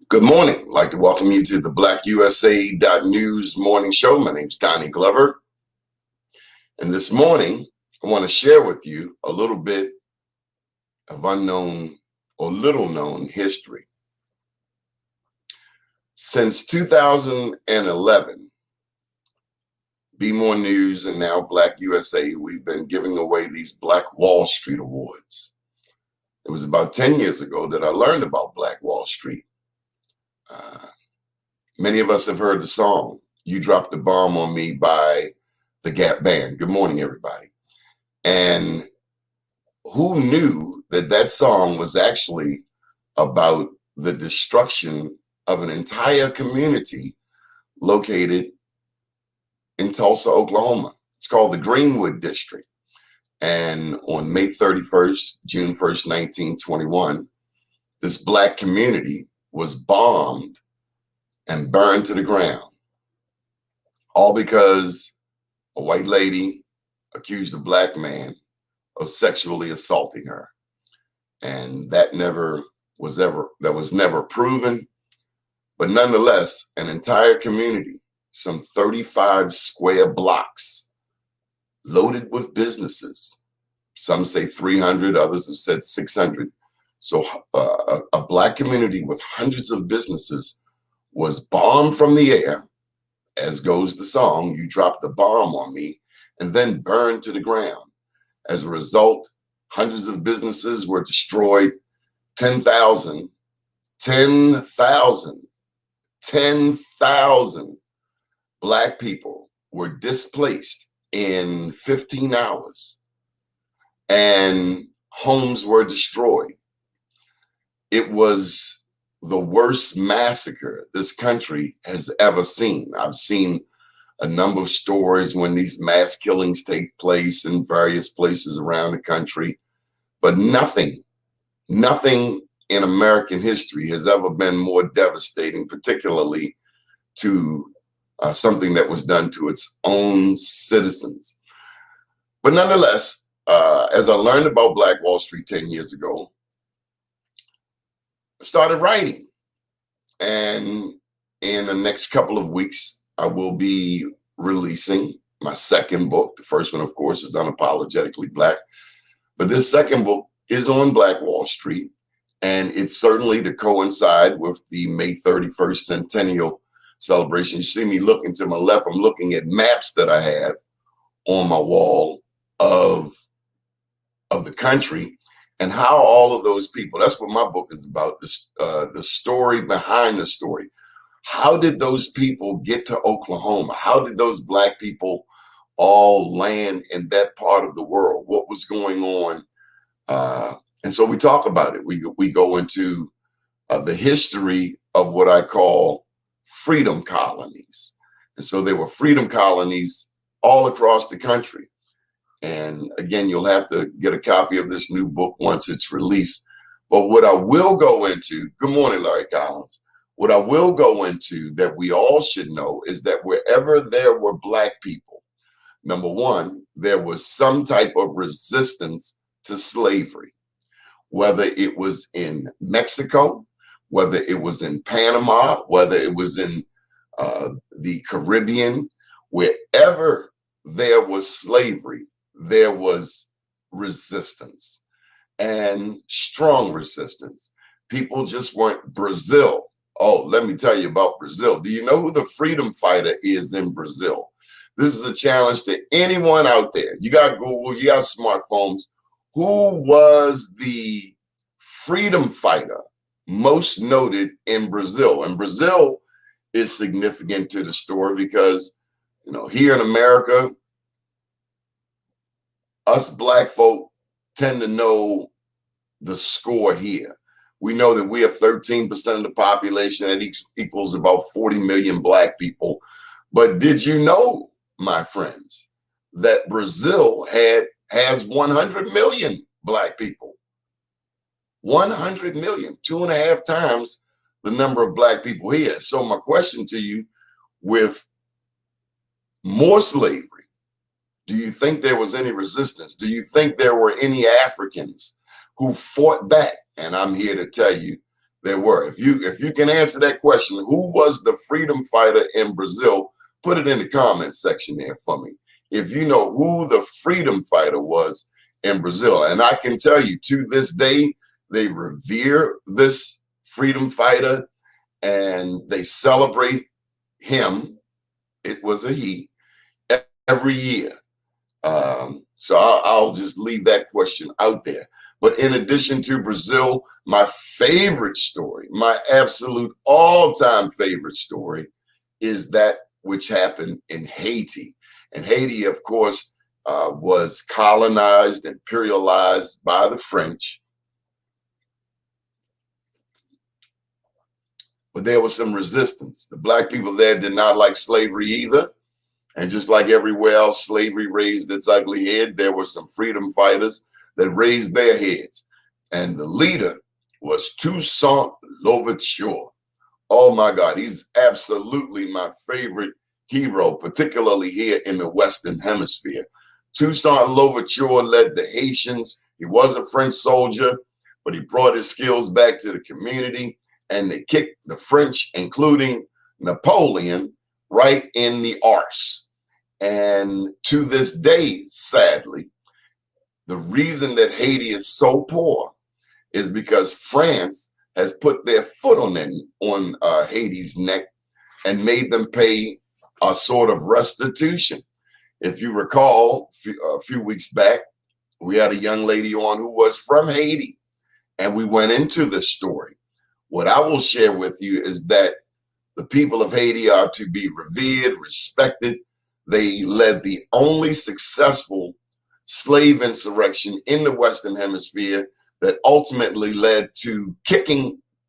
Good morning. I'd like to welcome you to the BlackUSA.News morning show. My name's Doni Glover. And this morning, I want to share with you a little bit of unknown or little known history. Since 2011, Be More News and now Black USA, we've been giving away these Black Wall Street Awards. It was about 10 years ago that I learned about Black Wall Street. Many of us have heard the song, You Dropped the Bomb on Me by the Gap Band. Good morning, everybody. And who knew that that song was actually about the destruction of an entire community located in Tulsa, Oklahoma? It's called the Greenwood District. And on May 31st, June 1st, 1921, this Black community was bombed and burned to the ground, all because a white lady accused a Black man of sexually assaulting her. And that was never proven. But nonetheless, an entire community, some 35 square blocks, loaded with businesses. Some say 300, others have said 600. So a Black community with hundreds of businesses was bombed from the air, as goes the song, You Dropped the Bomb on Me, and then burned to the ground. As a result, hundreds of businesses were destroyed. 10,000 Black people were displaced in 15 hours, and homes were destroyed. It was the worst massacre this country has ever seen. I've seen a number of stories when these mass killings take place in various places around the country, but nothing in American history has ever been more devastating, particularly to something that was done to its own citizens. But nonetheless, as I learned about Black Wall Street 10 years ago, I started writing. And in the next couple of weeks, I will be releasing my second book. The first one, of course, is Unapologetically Black. But this second book is on Black Wall Street. And it's certainly to coincide with the May 31st centennial celebration. You see me looking to my left. I'm looking at maps that I have on my wall of the country, and how all of those people, that's what my book is about, the story behind the story. How did those people get to Oklahoma? How did those Black people all land in that part of the world? What was going on? And so we talk about it. We go into the history of what I call freedom colonies. And so there were freedom colonies all across the country. And again, you'll have to get a copy of this new book once it's released. But what I will go into, good morning, Larry Collins. What I will go into that we all should know is that wherever there were Black people, number one, there was some type of resistance to slavery, whether it was in Mexico, whether it was in Panama, whether it was in the Caribbean, wherever there was slavery, there was resistance, and strong resistance. People just weren't. Brazil. Oh, let me tell you about Brazil. Do you know who the freedom fighter is in Brazil? This is a challenge to anyone out there. You got Google, you got smartphones. Who was the freedom fighter most noted in Brazil? And Brazil is significant to the story because, you know, here in America, us Black folk tend to know the score here. We know that we are 13% of the population. That equals about 40 million Black people. But did you know, my friends, that Brazil has 100 million Black people? 100 million, 2.5 times the number of Black people here. So my question to you, with more slavery, do you think there was any resistance? Do you think there were any Africans who fought back? And I'm here to tell you There were. If you can answer that question, who was the freedom fighter in Brazil? Put it in the comments section there for me. If you know who the freedom fighter was in Brazil, and I can tell you to this day, they revere this freedom fighter and they celebrate him. It was a he every year. So I'll just leave that question out there. But in addition to Brazil, my favorite story, my absolute all-time favorite story, is that which happened in Haiti. And Haiti, of course, was colonized, imperialized by the French. But there was some resistance. The black people there did not like slavery either. And just like everywhere else, slavery raised its ugly head. There were some freedom fighters that raised their heads. And the leader was Toussaint Louverture. Oh my God, he's absolutely my favorite hero, particularly here in the Western Hemisphere. Toussaint Louverture led the Haitians. He was a French soldier, but he brought his skills back to the community, and they kicked the French, including Napoleon, right in the arse. And to this day, sadly, the reason that Haiti is so poor is because France has put their foot on Haiti's neck and made them pay a sort of restitution. If you recall, a few weeks back, we had a young lady on who was from Haiti, and we went into this story. What I will share with you is that the people of Haiti are to be revered, respected. They led the only successful slave insurrection in the Western Hemisphere that ultimately led to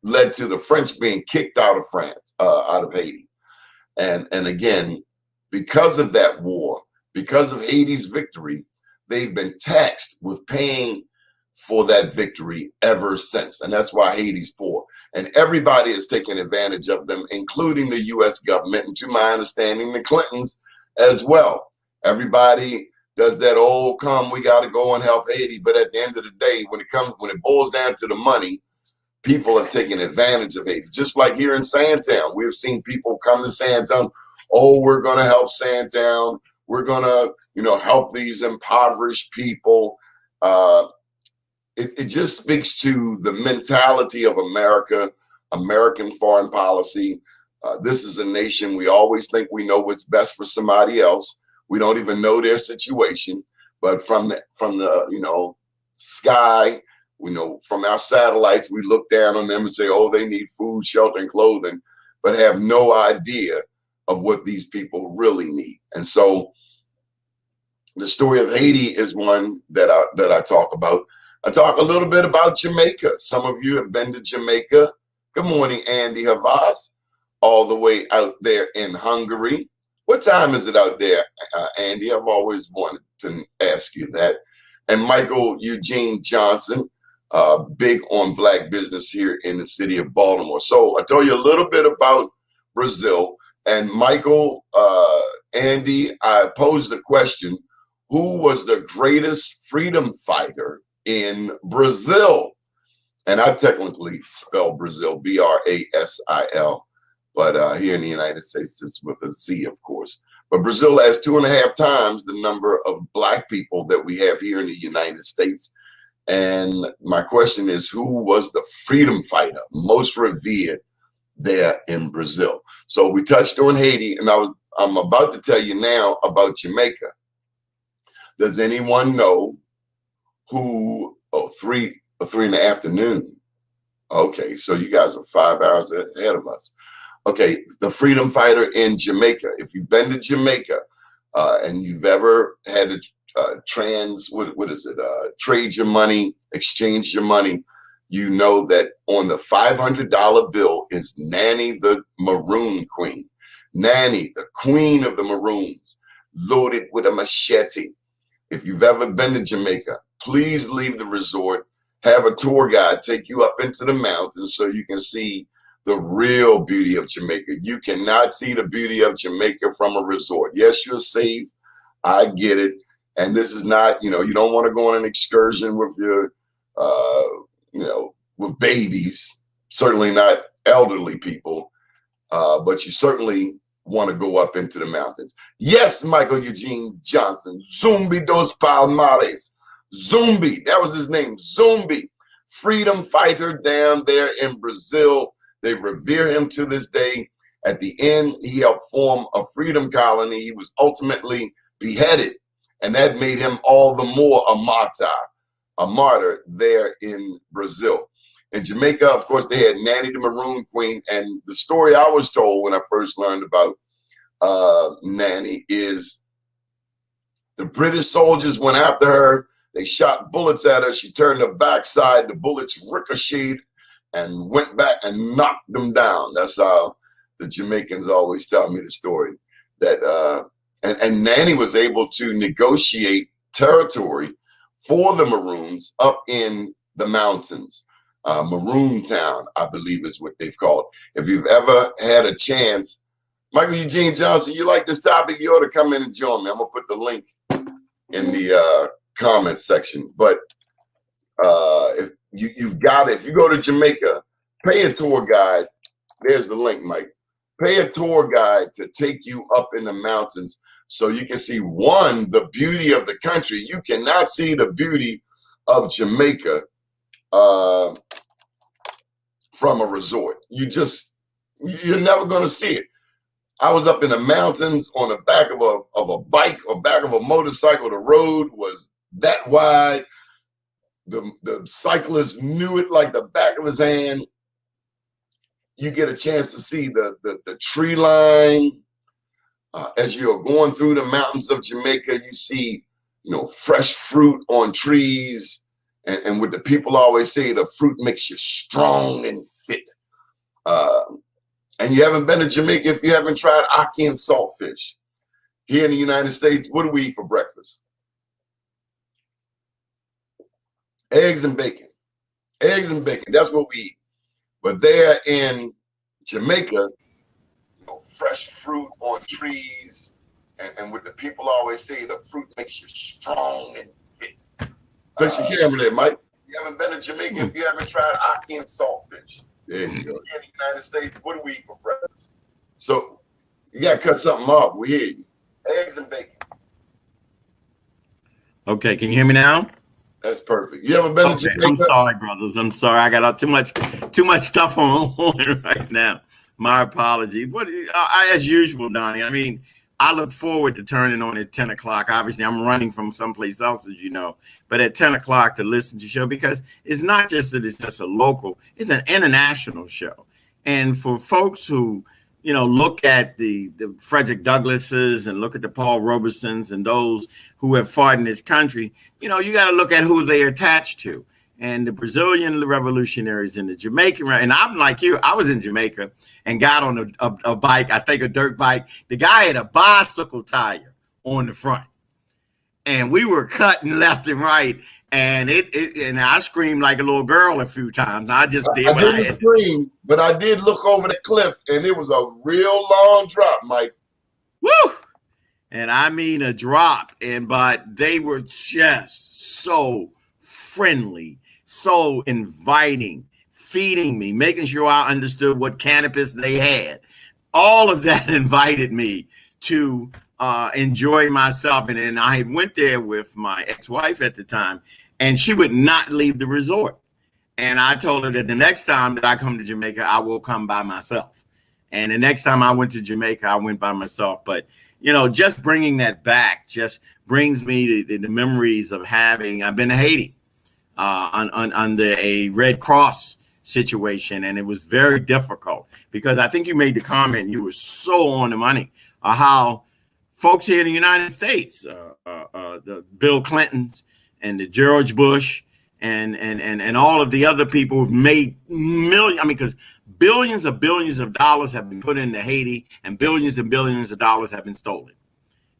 the French being kicked out of France, out of Haiti. And again, because of that war, because of Haiti's victory, they've been taxed with paying for that victory ever since. And that's why Haiti's poor. And everybody is taking advantage of them, including the U.S. government, and to my understanding, the Clintons as well. Everybody does that, oh, come, we got to go and help Haiti. But at the end of the day, when it boils down to the money, people have taken advantage of Haiti. Just like here in Sandtown, we've seen people come to Sandtown, oh, we're going to help Sandtown. We're going to, help these impoverished people. It just speaks to the mentality of America, American foreign policy. This is a nation, we always think we know what's best for somebody else. We don't even know their situation. But from the sky, from our satellites, we look down on them and say, oh, they need food, shelter, and clothing, but have no idea of what these people really need. And so the story of Haiti is one that I talk about. I talk a little bit about Jamaica. Some of you have been to Jamaica. Good morning, Andy Havas, all the way out there in Hungary. What time is it out there, Andy? I've always wanted to ask you that. And Michael Eugene Johnson, big on Black business here in the city of Baltimore. So I told you a little bit about Brazil. And Michael, Andy, I posed the question, who was the greatest freedom fighter in Brazil? And I technically spell Brazil, Brasil, but here in the United States, it's with a Z, of course. But Brazil has 2.5 times the number of Black people that we have here in the United States. And my question is, who was the freedom fighter most revered there in Brazil? So we touched on Haiti, and I'm about to tell you now about Jamaica. Does anyone know who? Oh, 3 in the afternoon. Okay, so you guys are 5 hours ahead of us. Okay, the freedom fighter in Jamaica. If you've been to Jamaica and you've ever had to trade your money, exchange your money, you know that on the $500 bill is Nanny the Maroon Queen. Nanny, the queen of the Maroons, loaded with a machete. If you've ever been to Jamaica, please leave the resort, have a tour guide take you up into the mountains so you can see the real beauty of Jamaica. You cannot see the beauty of Jamaica from a resort. Yes, you're safe. I get it. And this is not, you don't want to go on an excursion with your, with babies. certainly not elderly people, but you certainly want to go up into the mountains. Yes, Michael Eugene Johnson, Zumbi dos Palmares. Zumbi, that was his name, Zumbi, freedom fighter down there in Brazil. They revere him to this day. At the end, he helped form a freedom colony. He was ultimately beheaded, and that made him all the more a martyr there in Brazil. In Jamaica, of course, they had Nanny the Maroon Queen, and the story I was told when I first learned about Nanny is the British soldiers went after her. They shot bullets at her. She turned her backside. The bullets ricocheted and went back and knocked them down. That's how the Jamaicans always tell me the story. That and Nanny was able to negotiate territory for the Maroons up in the mountains. Maroon Town, I believe is what they've called. If you've ever had a chance, Michael Eugene Johnson, you like this topic, you ought to come in and join me. I'm gonna put the link in the comments section. But if you've got it, if you go to Jamaica, pay a tour guide. There's the link, Mike. Pay a tour guide to take you up in the mountains so you can see, one, the beauty of the country. You cannot see the beauty of Jamaica from a resort. You're never going to see it. I was up in the mountains on the back of a bike or back of a motorcycle. The road was that wide. The cyclist knew it like the back of his hand. You get a chance to see the tree line. As you're going through the mountains of Jamaica, you see, fresh fruit on trees. And what the people always say, the fruit makes you strong and fit. And you haven't been to Jamaica if you haven't tried ackee and saltfish. Here in the United States, what do we eat for breakfast? Eggs and bacon. Eggs and bacon, that's what we eat. But there in Jamaica, fresh fruit on trees. And what the people always say, the fruit makes you strong and fit. Fix your camera there, Mike. You haven't been to Jamaica if you haven't tried ackee and saltfish. There you go. In the United States, what do we eat for breakfast? So you got to cut something off. We hear you. Eggs and bacon. Okay, can you hear me now? That's perfect. You ever been to Jamaica? I'm sorry, brothers. I'm sorry. I got too much stuff on right now. My apologies. As usual, Donnie. I mean, I look forward to turning on at 10 o'clock. Obviously, I'm running from someplace else, as you know, but at 10 o'clock to listen to the show, because it's not just that it's just a local, it's an international show. And for folks who, look at the Frederick Douglasses and look at the Paul Robesons and those who have fought in this country, you got to look at who they're attached to. And the Brazilian revolutionaries and the Jamaican, and I'm like you, I was in Jamaica and got on a bike, I think a dirt bike. The guy had a bicycle tire on the front. And we were cutting left and right. And and I screamed like a little girl a few times. I just did. I didn't scream, but I did look over the cliff, and it was a real long drop, Mike. Woo! And I mean a drop. But they were just so friendly, so inviting, feeding me, making sure I understood what cannabis they had. All of that invited me to enjoy myself. And I went there with my ex-wife at the time, and she would not leave the resort. And I told her that the next time that I come to Jamaica, I will come by myself. And the next time I went to Jamaica, I went by myself. But, just bringing that back just brings me to the memories of I've been to Haiti under a Red Cross situation. And it was very difficult because I think you made the comment, you were so on the money, how folks here in the United States, the Bill Clintons and the George Bush and all of the other people who've made millions, because billions of dollars have been put into Haiti and billions of dollars have been stolen.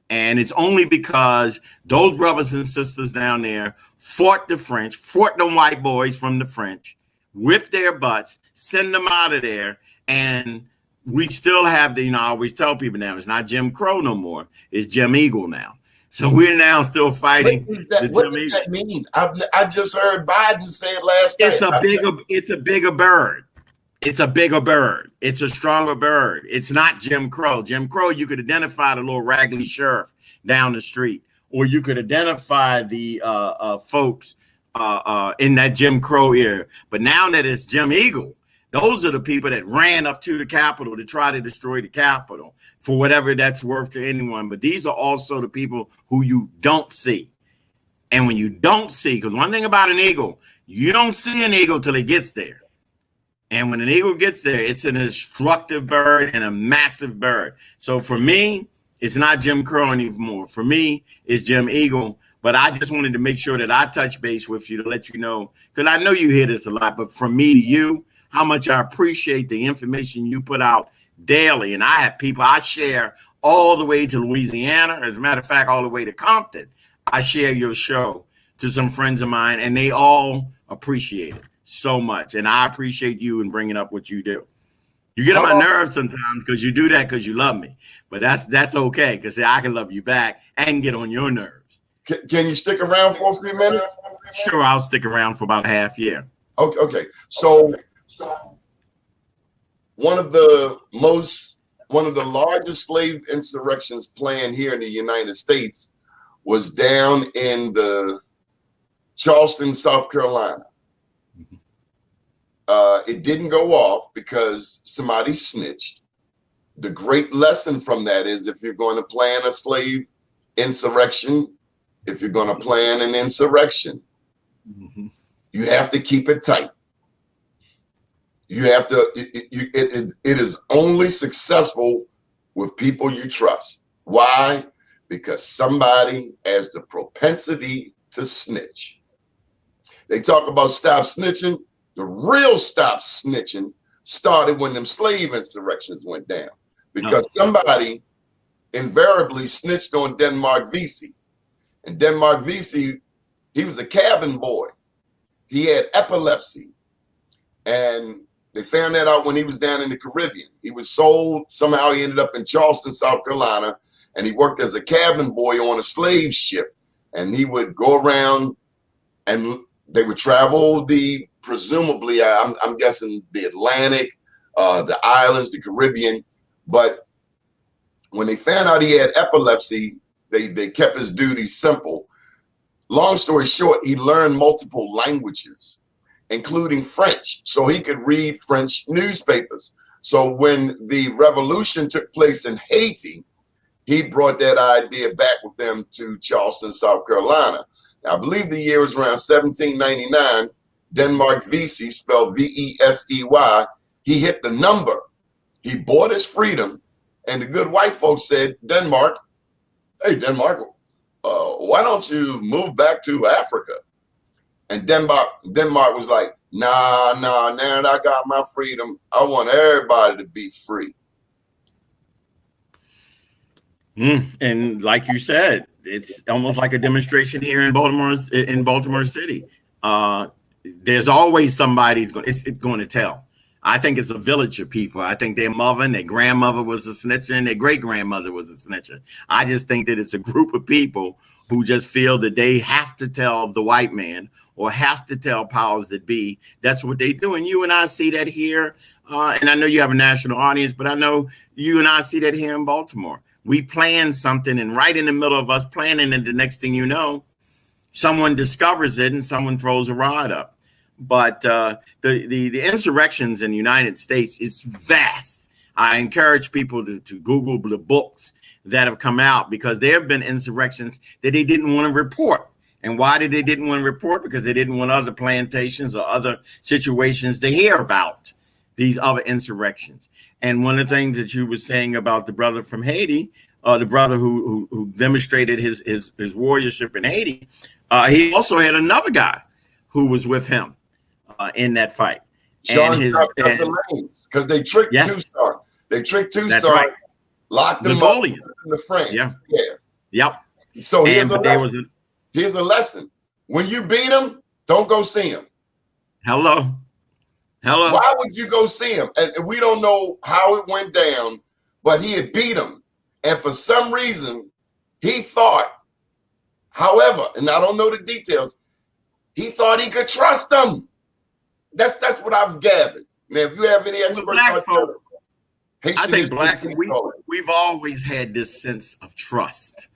And it's only because those brothers and sisters down there fought the French, fought the white boys from the French, whipped their butts, send them out of there. And we still have I always tell people now, it's not Jim Crow no more. It's Jim Eagle now. So we're now still fighting. What does that mean? I just heard Biden say it last night. It's a bigger bird. It's a bigger bird. It's a stronger bird. It's not Jim Crow. Jim Crow, you could identify the little raggedy sheriff down the street, or you could identify the folks in that Jim Crow era. But now that it's Jim Eagle, those are the people that ran up to the Capitol to try to destroy the Capitol for whatever that's worth to anyone. But these are also the people who you don't see. And when you don't see, because one thing about an eagle, you don't see an eagle till it gets there. And when an eagle gets there, it's an destructive bird and a massive bird. So for me, it's not Jim Crow anymore. For me, it's Jim Eagle. But I just wanted to make sure that I touch base with you to let you know, because I know you hear this a lot, but from me to you, how much I appreciate the information you put out daily. And I have people I share all the way to Louisiana. As a matter of fact, all the way to Compton. I share your show to some friends of mine, and they all appreciate it so much. And I appreciate you and bringing up what you do. You get on my nerves sometimes because you do that because you love me. But that's okay, because I can love you back and get on your nerves. Can you stick around for a few minutes? Sure, I'll stick around for about half year. Okay. So one of the largest slave insurrections planned here in the United States was down in the Charleston, South Carolina. It didn't go off because somebody snitched. The great lesson from that is, if you're going to plan a slave insurrection, if you're going to plan an insurrection, you have to keep it tight. You have to, it is only successful with people you trust. Why? Because somebody has the propensity to snitch. They talk about stop snitching. The real stop snitching started when them slave insurrections went down, because somebody invariably snitched on Denmark Vesey. And Denmark Vesey, he was a cabin boy. He had epilepsy. And they found that out when he was down in the Caribbean. He was sold. Somehow he ended up in Charleston, South Carolina. And he worked as a cabin boy on a slave ship. And he would go around and they would travel presumably, I'm guessing the Atlantic, the islands, the Caribbean. But when they found out he had epilepsy, they kept his duties simple. Long story short, he learned multiple languages, including French, so he could read French newspapers. So when the revolution took place in Haiti, he brought that idea back with him to Charleston, South Carolina. Now, I believe the year was around 1799. Denmark Vesey, spelled V-E-S-E-Y, he hit the number. He bought his freedom, and the good white folks said, Denmark, hey, Denmark, why don't you move back to Africa? And Denmark was like, nah, now that I got my freedom, I want everybody to be free. And like you said, it's almost like a demonstration here in Baltimore City. There's always somebody it's going to tell. I think it's a village of people. I think their mother and their grandmother was a snitcher and their great grandmother was a snitcher. I just think that it's a group of people who just feel that they have to tell the white man or have to tell powers that be. That's what they do. And you and I see that here. And I know you have a national audience, but I know you and I see that here in Baltimore. We plan something, and right in the middle of us planning it, the next thing you know, someone discovers it and someone throws a rod up. But the insurrections in the United States is vast. I encourage people to Google the books that have come out, because there have been insurrections that they didn't want to report. And why did they didn't want to report? Because they didn't want other plantations or other situations to hear about these other insurrections. And one of the things that you were saying about the brother from Haiti, the brother who demonstrated his warriorship in Haiti, he also had another guy who was with him in that fight. Because they tricked Tucson. They tricked Tucson, right. Locked them up in the France. Yeah. Yep. So here's a lesson. When you beat them, don't go see them. Hello. Why would you go see him? And we don't know how it went down, but he had beat him. And for some reason, he thought, however, and I don't know the details, he thought he could trust them. That's what I've gathered. Now, if you have any Well, experts black out folk, there, I Haitian think history, black please we call it. we've always had this sense of trust,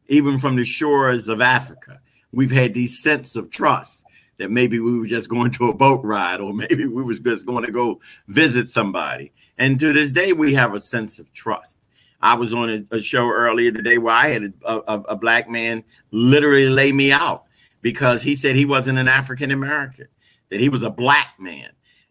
even from the shores of Africa. We've had these sense of trust that maybe we were just going to a boat ride, or maybe we was just going to go visit somebody. And to this day, we have a sense of trust. I was on a show earlier today where I had a black man literally lay me out because he said he wasn't an African American, that he was a black man.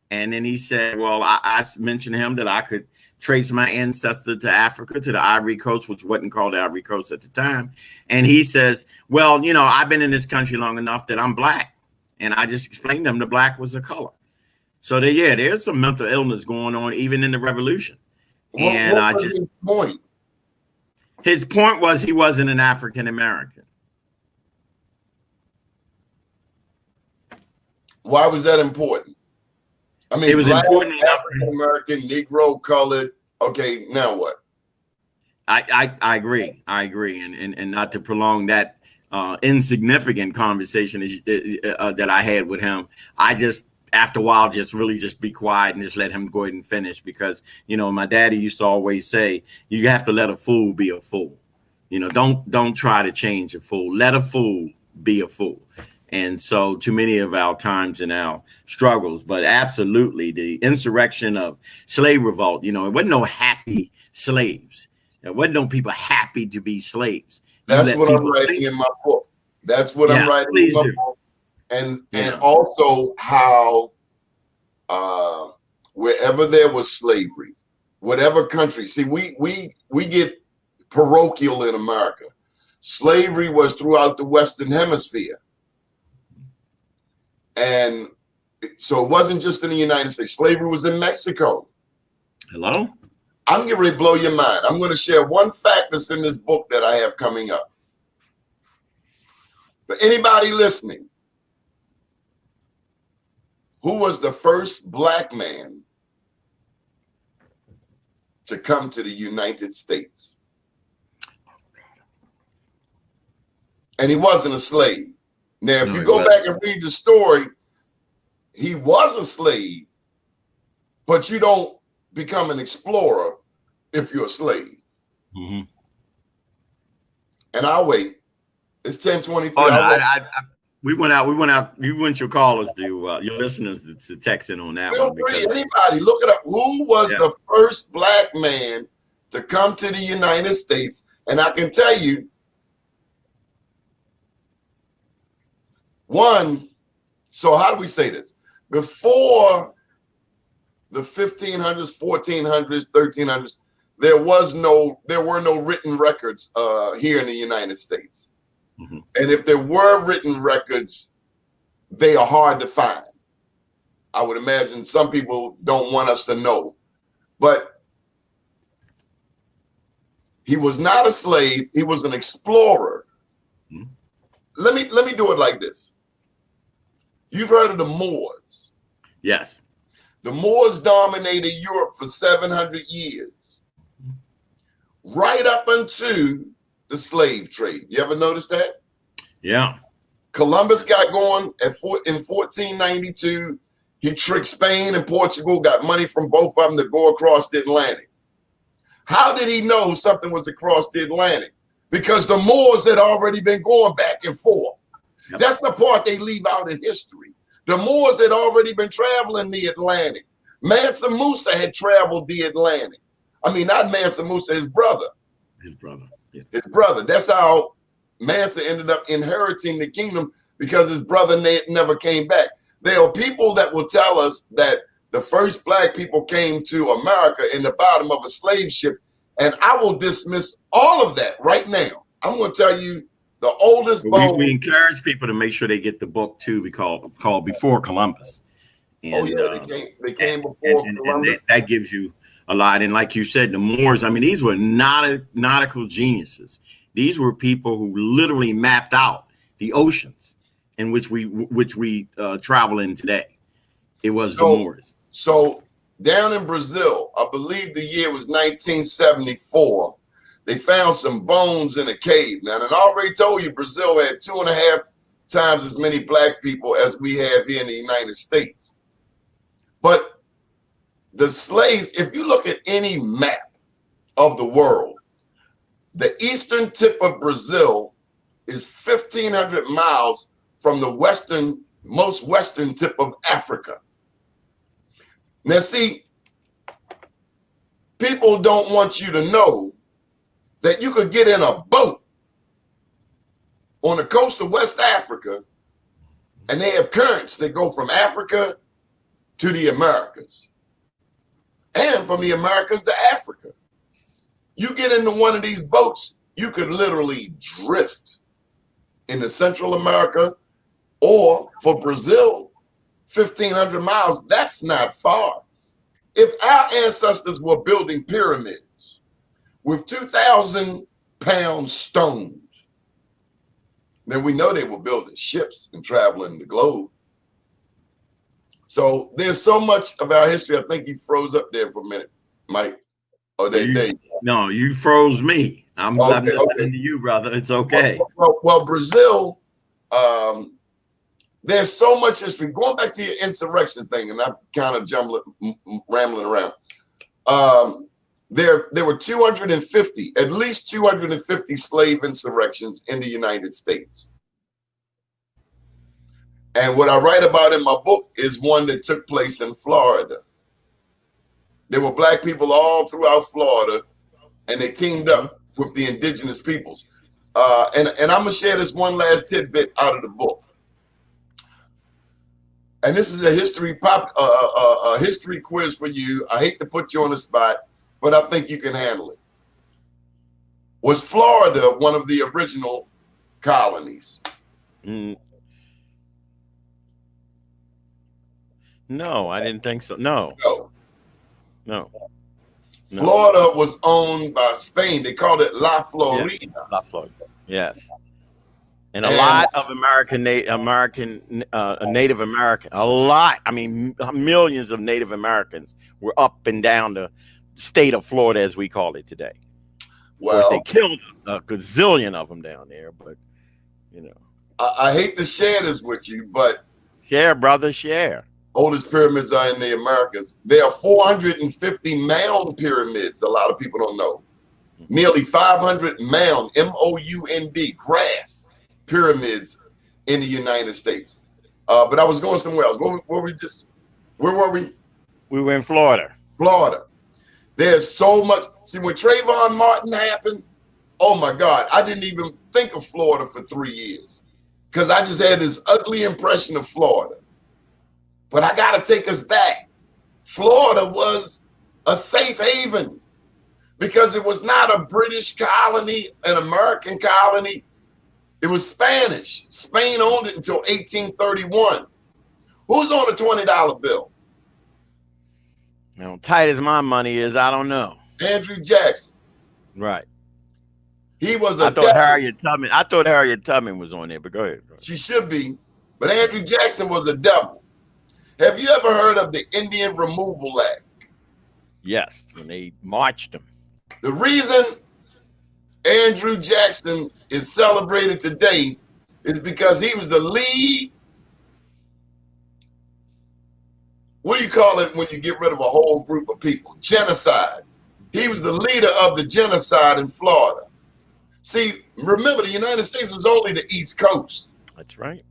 And then he said, well, I mentioned to him that I could trace my ancestor to Africa, to the Ivory Coast, which wasn't called the Ivory Coast at the time. And he says, well, you know, I've been in this country long enough that I'm black. And I just explained to him that black was a color. So yeah, there's some mental illness going on even in the revolution. And What was his point? His point was he wasn't an African American. Why was that important? I mean, It was black, important enough. African American, Negro, colored. Okay, now what? I agree. I agree. And not to prolong that insignificant conversation that I had with him, I just, after a while, just really just be quiet and just let him go ahead and finish, because, you know, my daddy used to always say, you have to let a fool be a fool. You know, don't try to change a fool. Let a fool be a fool. And so too many of our times and our struggles, but absolutely the insurrection of slave revolt, you know, it wasn't no happy slaves. There wasn't no people happy to be slaves. That's what I'm writing in my book. That's what I'm writing in my book. And also how wherever there was slavery, whatever country, see, we get parochial in America. Slavery was throughout the Western Hemisphere. And so it wasn't just in the United States. Slavery was in Mexico. Hello? I'm getting ready to blow your mind. I'm going to share one fact that's in this book that I have coming up. For anybody listening, who was the first black man to come to the United States? And he wasn't a slave. Now, if you go back and read the story, he was a slave, but you don't become an explorer if you're a slave. Mm-hmm. And I'll wait. It's 10:23. Oh, no, we went out. You want your callers to, your listeners to text in on that Feel one. Free, anybody, look it up. Who was the first black man to come to the United States? And I can tell you, one, so how do we say this? Before the 1500s, 1400s, 1300s, there were no written records here in the United States. Mm-hmm. And if there were written records, they are hard to find. I would imagine some people don't want us to know. But he was not a slave, he was an explorer. Mm-hmm. Let me do it like this. You've heard of the Moors. Yes. The Moors dominated Europe for 700 years, right up until the slave trade. You ever notice that? Yeah. Columbus got going in 1492. He tricked Spain and Portugal, got money from both of them to go across the Atlantic. How did he know something was across the Atlantic? Because the Moors had already been going back and forth. Yep. That's the part they leave out in history. The Moors had already been traveling the Atlantic. Mansa Musa had traveled the Atlantic. I mean, not Mansa Musa, his brother. His brother. Yeah. His brother. That's how Mansa ended up inheriting the kingdom, because his brother never came back. There are people that will tell us that the first black people came to America in the bottom of a slave ship, and I will dismiss all of that right now. I'm going to tell you the oldest bone. We encourage people to make sure they get the book too. We called Before Columbus. And, they came before Columbus. And that gives you a lot. And like you said, the Moors, I mean, these were nautical geniuses. These were people who literally mapped out the oceans in which we travel in today. It was the Moors. So down in Brazil, I believe the year was 1974. They found some bones in a cave. Now, and I already told you, Brazil had 2.5 times as many black people as we have here in the United States. But the slaves, if you look at any map of the world, the eastern tip of Brazil is 1,500 miles from the most western tip of Africa. Now, see, people don't want you to know that you could get in a boat on the coast of West Africa, and they have currents that go from Africa to the Americas and from the Americas to Africa. You get into one of these boats, you could literally drift into Central America, or for Brazil, 1,500 miles, that's not far. If our ancestors were building pyramids with 2,000-pound stones, then we know they were building ships and traveling the globe. So there's so much of our history. I think you froze up there for a minute, Mike. Oh, no, you froze me. I'm listening to you, brother. It's okay. Well, Brazil, there's so much history. Going back to your insurrection thing, and I'm kind of rambling around. There were 250, at least 250 slave insurrections in the United States. And what I write about in my book is one that took place in Florida. There were black people all throughout Florida, and they teamed up with the indigenous peoples. And I'm gonna share this one last tidbit out of the book. And this is a history quiz for you. I hate to put you on the spot, but I think you can handle it. Was Florida one of the original colonies? No, I didn't think so. No. Florida was owned by Spain. They called it La Florida. Yeah, La Florida. Yes. And a lot of Native American, millions of Native Americans were up and down the state of Florida, as we call it today. Well, of course, they killed a gazillion of them down there, but I hate to share this with you, but share, brother, share. Oldest pyramids are in the Americas. There are 450 mound pyramids. A lot of people don't know. Nearly 500 mound, M-O-U-N-D, grass pyramids in the United States. But I was going somewhere else. Where were we? We were in Florida. Florida. There's so much. See, when Trayvon Martin happened, oh my God, I didn't even think of Florida for 3 years because I just had this ugly impression of Florida. But I got to take us back. Florida was a safe haven because it was not a British colony, an American colony. It was Spanish. Spain owned it until 1831. Who's on a $20 bill? Now, tight as my money is, I don't know. Andrew Jackson. Right. He was I thought Harriet Tubman was on there, but go ahead. She should be. But Andrew Jackson was a devil. Have you ever heard of the Indian Removal Act? Yes, when they marched them. The reason Andrew Jackson is celebrated today is because he was the lead. What do you call it when you get rid of a whole group of people? Genocide. He was the leader of the genocide in Florida. See, remember, the United States was only the East Coast. That's right.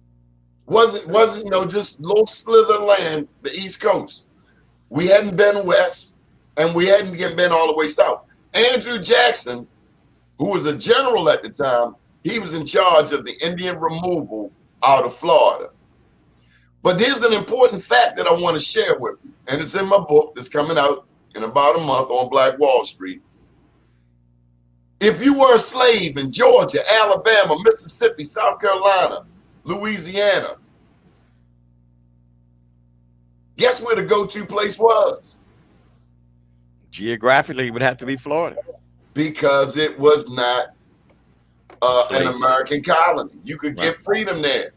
Wasn't just little slither of land, the East Coast. We hadn't been west, and we hadn't been all the way south. Andrew Jackson, who was a general at the time, he was in charge of the Indian removal out of Florida. But there's an important fact that I want to share with you, and it's in my book that's coming out in about a month on Black Wall Street. If you were a slave in Georgia, Alabama, Mississippi, South Carolina, Louisiana, guess where the go-to place was? Geographically, it would have to be Florida. Because it was not an American colony. You could get freedom there.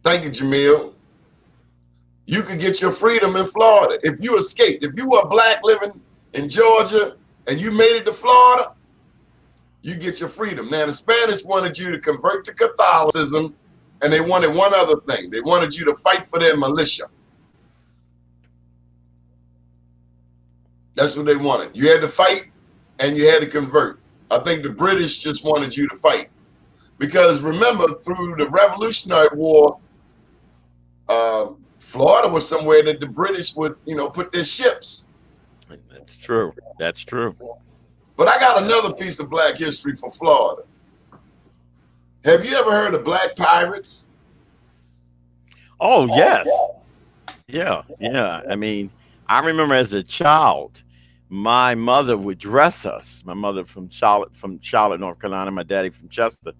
Thank you, Jamil. You could get your freedom in Florida. If you escaped, if you were a black living in Georgia and you made it to Florida, you get your freedom. Now, the Spanish wanted you to convert to Catholicism, and they wanted one other thing. They wanted you to fight for their militia. That's what they wanted. You had to fight and you had to convert. I think the British just wanted you to fight. Because remember, through the Revolutionary War, Florida was somewhere that the British would, put their ships. That's true. That's true. But I got another piece of black history for Florida. Have you ever heard of black pirates? Oh, yes. Yeah. I mean, I remember as a child, my mother would dress us. My mother from Charlotte, North Carolina, my daddy from Chester,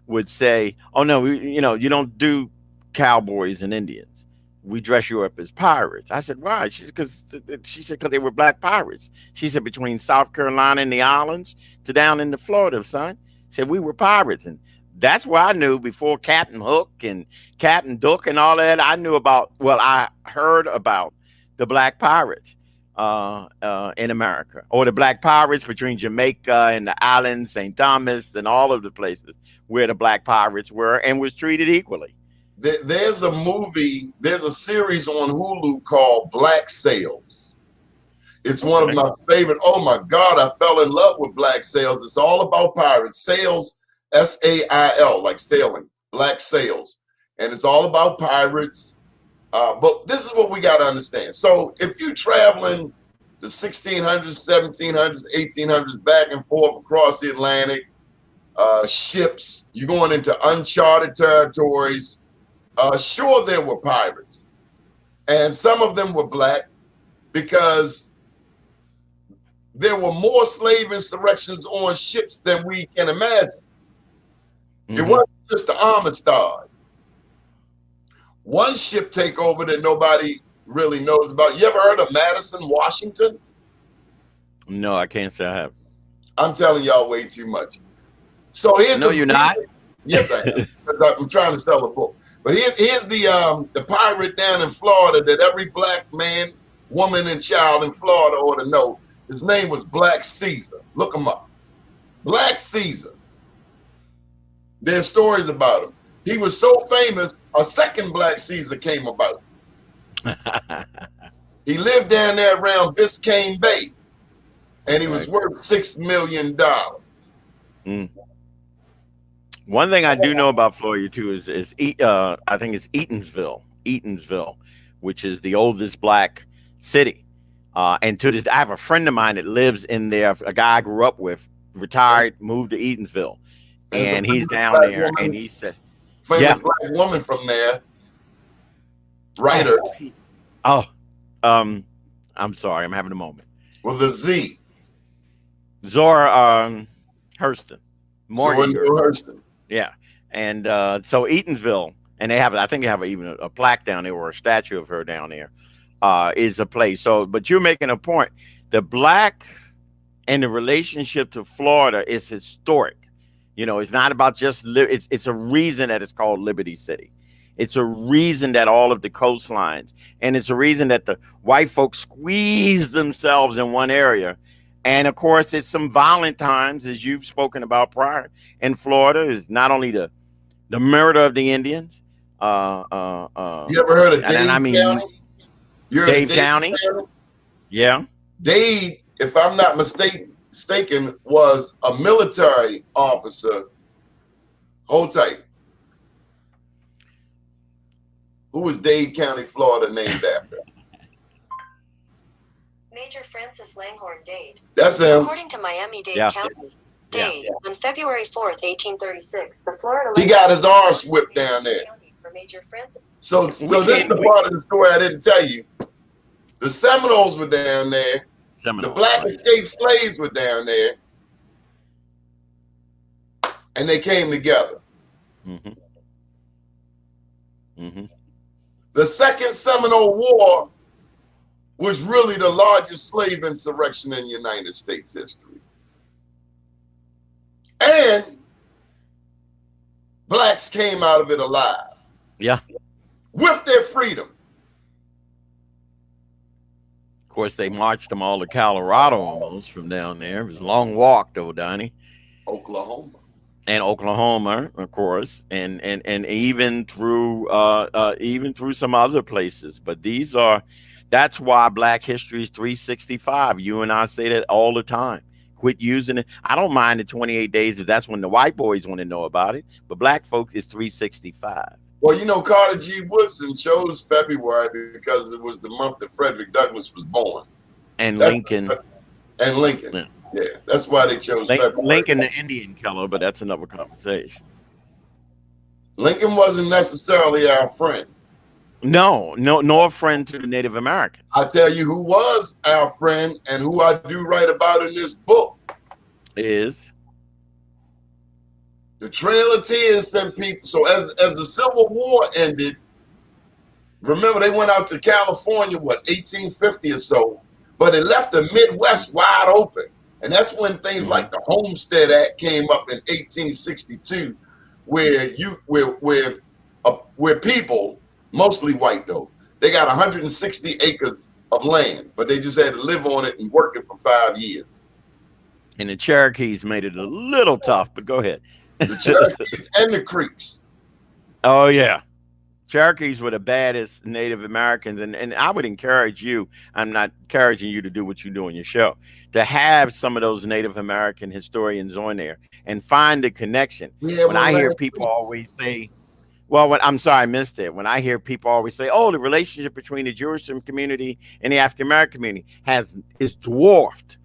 would say, "Oh no, you don't do cowboys and Indians. We dress you up as pirates." I said, "Why?" She said, "Because they were black pirates." She said, "Between South Carolina and the islands to down into Florida, son." Said we were pirates, and that's where I knew before Captain Hook and Captain Duck and all that. I knew about. Well, I heard about the black pirates in America, or the black pirates between Jamaica and the islands, St. Thomas, and all of the places where the black pirates were and was treated equally. There's a series on Hulu called Black Sails. It's one of my favorite. Oh my God, I fell in love with Black Sails. It's all about pirates. Sails, S-A-I-L, like sailing, Black Sails. And it's all about pirates. But this is what we got to understand. So if you're traveling the 1600s, 1700s, 1800s, back and forth across the Atlantic, ships, you're going into uncharted territories. Sure, there were pirates, and some of them were black because there were more slave insurrections on ships than we can imagine. It wasn't just the Amistad. One ship takeover that nobody really knows about. You ever heard of Madison, Washington? No, I can't say I have. I'm telling y'all way too much. So here's No, you're not. Yes, I am. I'm trying to sell a book. But here's the pirate down in Florida that every black man, woman, and child in Florida ought to know. His name was Black Caesar. Look him up. Black Caesar. There's stories about him. He was so famous, a second Black Caesar came about. He lived down there around Biscayne Bay, and he was worth $6 million. One thing I do know about Florida too is I think it's Eatansville, which is the oldest black city. And to this, I have a friend of mine that lives in there. A guy I grew up with, retired, moved to Eatansville, and he's down there. Woman, and he said, famous black woman from there, writer. I'm sorry, I'm having a moment. With a Z. Zora Hurston. Zora Hurston. Yeah, and so Eatansville, and I think they have even a plaque down there or a statue of her down there, is a place. So, but you're making a point. The blacks and the relationship to Florida is historic. It's not about just it's a reason that it's called Liberty City. It's a reason that all of the coastlines, and it's a reason that the white folks squeeze themselves in one area. And of course, it's some violent times, as you've spoken about prior in Florida, is not only the murder of the Indians. You ever heard of Dade County? Dade County? Yeah. Dade, if I'm not mistaken, was a military officer. Hold tight. Who was Dade County, Florida, named after? Major Francis Langhorne Dade. That's him. According to Miami-Dade County, Dade, on February 4th, 1836, the Florida... He got his arse whipped down there. For Major Francis. So this is the part of the story I didn't tell you. The Seminoles were down there. The black escaped slaves were down there. And they came together. The Second Seminole War was really the largest slave insurrection in United States history. And blacks came out of it alive. Yeah. With their freedom. Of course, they marched them all to Colorado almost from down there. It was a long walk, though, Donnie. Oklahoma. And Oklahoma, of course, and even through some other places. But these are That's why Black History is 365. You and I say that all the time. Quit using it. I don't mind the 28 days if that's when the white boys want to know about it. But black folks is 365. Well, you know, Carter G. Woodson chose February because it was the month that Frederick Douglass was born. And That's Lincoln. And Lincoln. Yeah. Yeah, that's why they chose February. Lincoln, the Indian killer, but that's another conversation. Lincoln wasn't necessarily our friend. No, nor a friend to the Native American. I tell you who was our friend and who I do write about in this book Is the Trail of Tears sent people. So as the Civil War ended, remember they went out to California, 1850 or so, but it left the Midwest wide open. And that's when things like the Homestead Act came up in 1862, where people, mostly white though, they got 160 acres of land, but they just had to live on it and work it for 5 years. and the Cherokees made it a little tough, but go ahead. The Cherokees and the Creeks. Oh yeah. Cherokees were the baddest Native Americans, and I would encourage you, I'm not encouraging you to do what you do on your show, to have some of those Native American historians on there and find the connection. When I hear people always say, well, I'm sorry, I missed it. When I hear people always say, oh, the relationship between the Jewish community and the African American community is dwarfed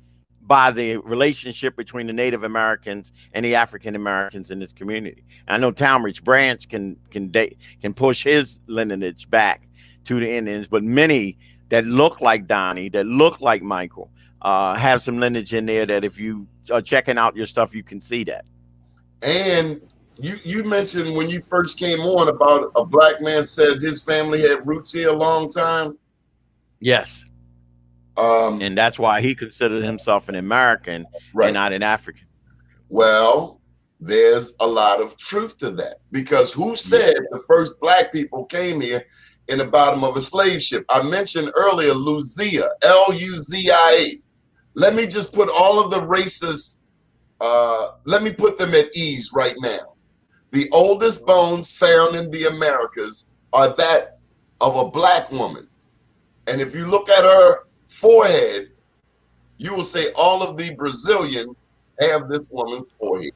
by the relationship between the Native Americans and the African Americans in this community. I know Talmadge Branch can push his lineage back to the Indians, but many that look like Doni, that look like Michael, have some lineage in there that if you are checking out your stuff, you can see that. And you mentioned when you first came on about a black man said his family had roots here a long time. Yes. And that's why he considered himself an American, right, and not an African. Well, there's a lot of truth to that, because who said the first black people came here in the bottom of a slave ship? I mentioned earlier Luzia, L-U-Z-I-A. Let me just put all of the races, let me put them at ease right now. The oldest bones found in the Americas are that of a black woman. And if you look at her forehead, you will say all of the Brazilians have this woman's forehead.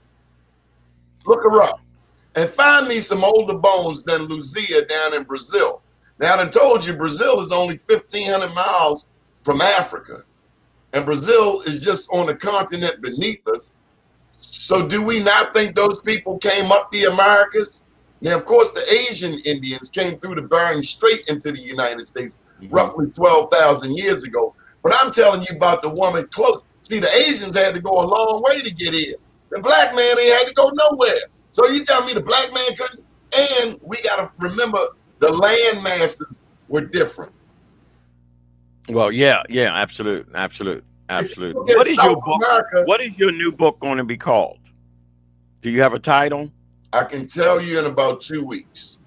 Look her up and find me some older bones than Luzia down in Brazil. Now, I done told you Brazil is only 1,500 miles from Africa, and Brazil is just on the continent beneath us. So do we not think those people came up the Americas? Now, of course, the Asian Indians came through the Bering Strait into the United States roughly 12,000 years ago. But I'm telling you about the woman close. See, the Asians had to go a long way to get here. The black man ain't had to go nowhere. So you tell me the black man couldn't? And we got to remember the land masses were different. Well, yeah, absolute. What is your book? What is your new book going to be called? Do you have a title? I can tell you in about 2 weeks.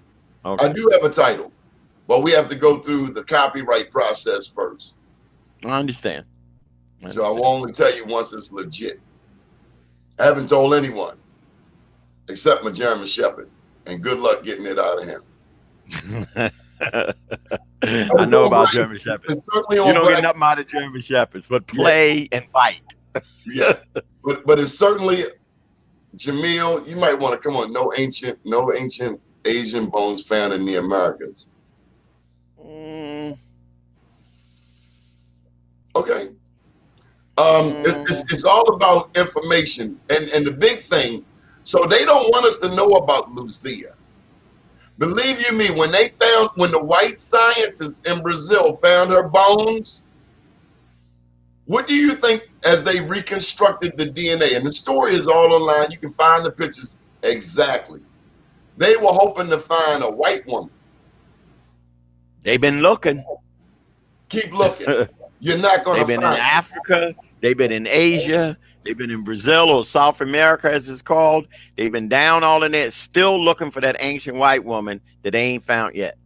Okay. I do have a title, but we have to go through the copyright process first. I understand. So I will only tell you once it's legit. I haven't told anyone except my German Shepherd, and good luck getting it out of him. I know about German Shepherds. You don't get nothing out of German Shepherds, but play and fight. Yeah, but it's certainly, Jamil, you might want to come on. No ancient Asian bones found in the Americas. Okay. It's all about information, and the big thing. So they don't want us to know about Luzia. Believe you me, when the white scientists in Brazil found her bones, what do you think as they reconstructed the DNA? And the story is all online. You can find the pictures exactly. They were hoping to find a white woman. They've been looking. Keep looking. You're not going to find. They've been in Africa. They've been in Asia. They've been in Brazil, or South America, as it's called. They've been down all in there, still looking for that ancient white woman that they ain't found yet.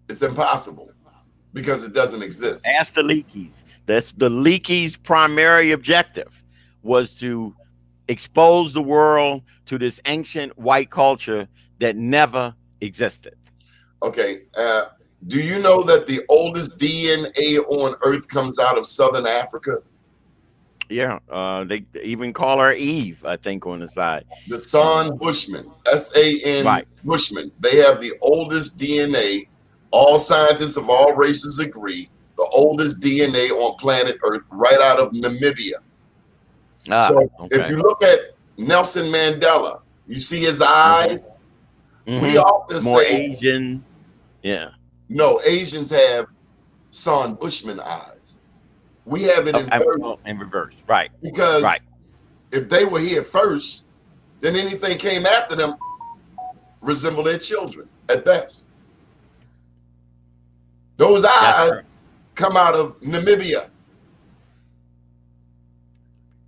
It's impossible because it doesn't exist. Ask the Leakeys. That's the Leakeys' primary objective, was to expose the world to this ancient white culture that never existed. Okay. Do you know that the oldest DNA on Earth comes out of Southern Africa? Yeah, they even call her Eve, I think, on the side. The San Bushmen, S-A-N Right. Bushmen. They have the oldest DNA. All scientists of all races agree the oldest DNA on planet Earth, right out of Namibia. So if Okay. you look at Nelson Mandela, you see his eyes. We often More say, Asian. Yeah. no, Asians have San Bushman eyes. We have it inverted In reverse. Right. because Right. if they were here first, then anything came after them resemble their children at best. Those eyes come out of Namibia.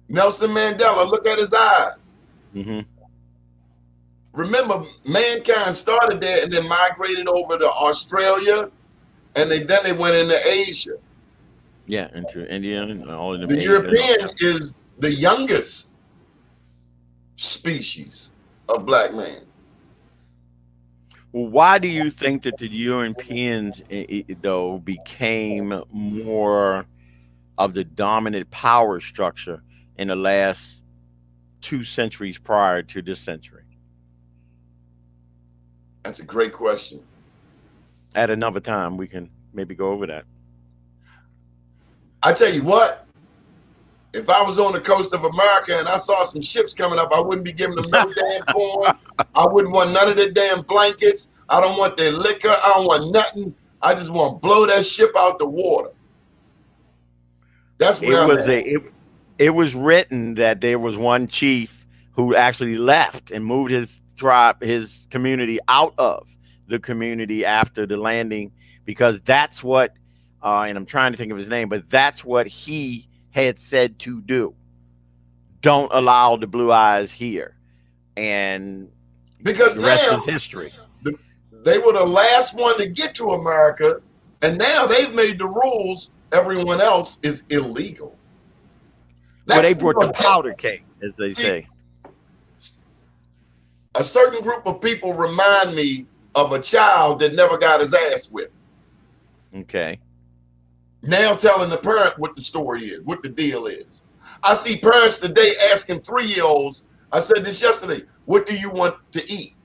Nelson Mandela, look at his eyes. Remember, mankind started there and then migrated over to Australia, and then they went into Asia. Yeah, into India and all of them. The European is the youngest species of black man. Well, why do you think that the Europeans, though, became more of the dominant power structure in the last 2 centuries prior to this century? That's a great question. At another time, we can maybe go over that. I tell you what, if I was on the coast of America and I saw some ships coming up, I wouldn't be giving them no damn corn. I wouldn't want none of their damn blankets. I don't want their liquor. I don't want nothing. I just want to blow that ship out the water. That's where it was written that there was one chief who actually left and moved his tribe, his community out of the community after the landing, because that's what, and I'm trying to think of his name, but that's what he had said to do. Don't allow the blue eyes here. And because the rest is history. They were the last one to get to America, and now they've made the rules. Everyone else is illegal. So they brought the powder cake, as they say. A certain group of people remind me of a child that never got his ass whipped. Okay. Now telling the parent what the story is, what the deal is. I see parents today asking 3-year-olds, I said this yesterday, what do you want to eat?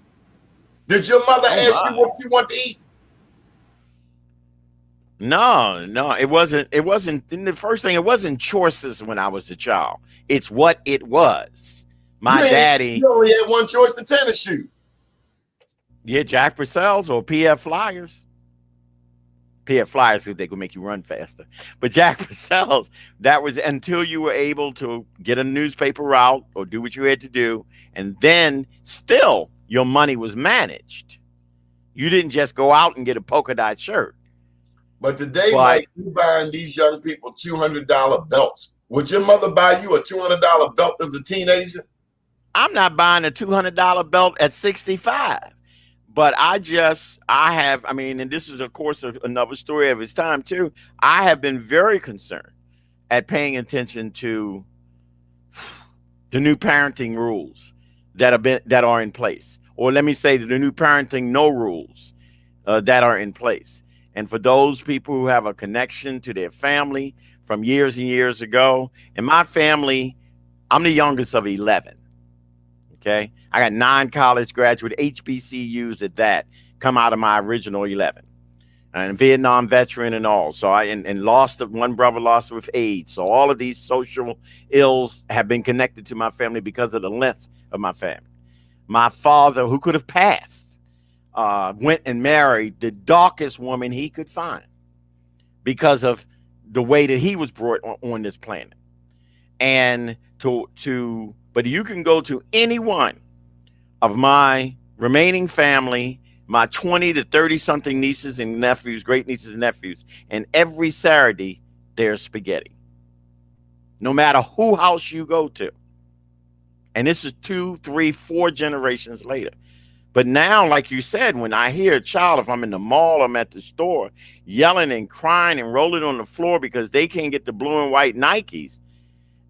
Did your mother ask you what you want to eat? No, it wasn't. It wasn't. The first thing, it wasn't choices when I was a child. It's what it was. My daddy. You only had one choice: the tennis shoe. Yeah, Jack Purcell's or PF Flyers. PF Flyers, they could make you run faster. But Jack Purcell's, that was until you were able to get a newspaper route or do what you had to do, and then still your money was managed. You didn't just go out and get a polka dot shirt. But today, Mike, you buying these young people $200 belts. Would your mother buy you a $200 belt as a teenager? I'm not buying a $200 belt at 65. But I have, I mean, and this is, of course, another story of its time, too. I have been very concerned at paying attention to the new parenting rules that are in place. Or let me say the new parenting no rules that are in place. And for those people who have a connection to their family from years and years ago, in my family, I'm the youngest of 11. Okay. I got 9 college graduate HBCUs at that come out of my original 11, and Vietnam veteran and all. So one brother lost with AIDS. So all of these social ills have been connected to my family because of the length of my family. My father, who could have passed, went and married the darkest woman he could find because of the way that he was brought on this planet. And but you can go to any one of my remaining family, my 20 to 30 something nieces and nephews, great nieces and nephews, and every Saturday there's spaghetti. No matter who house you go to. And this is 2, 3, 4 generations later. But now, like you said, when I hear a child, if I'm in the mall, I'm at the store, yelling and crying and rolling on the floor because they can't get the blue and white Nikes,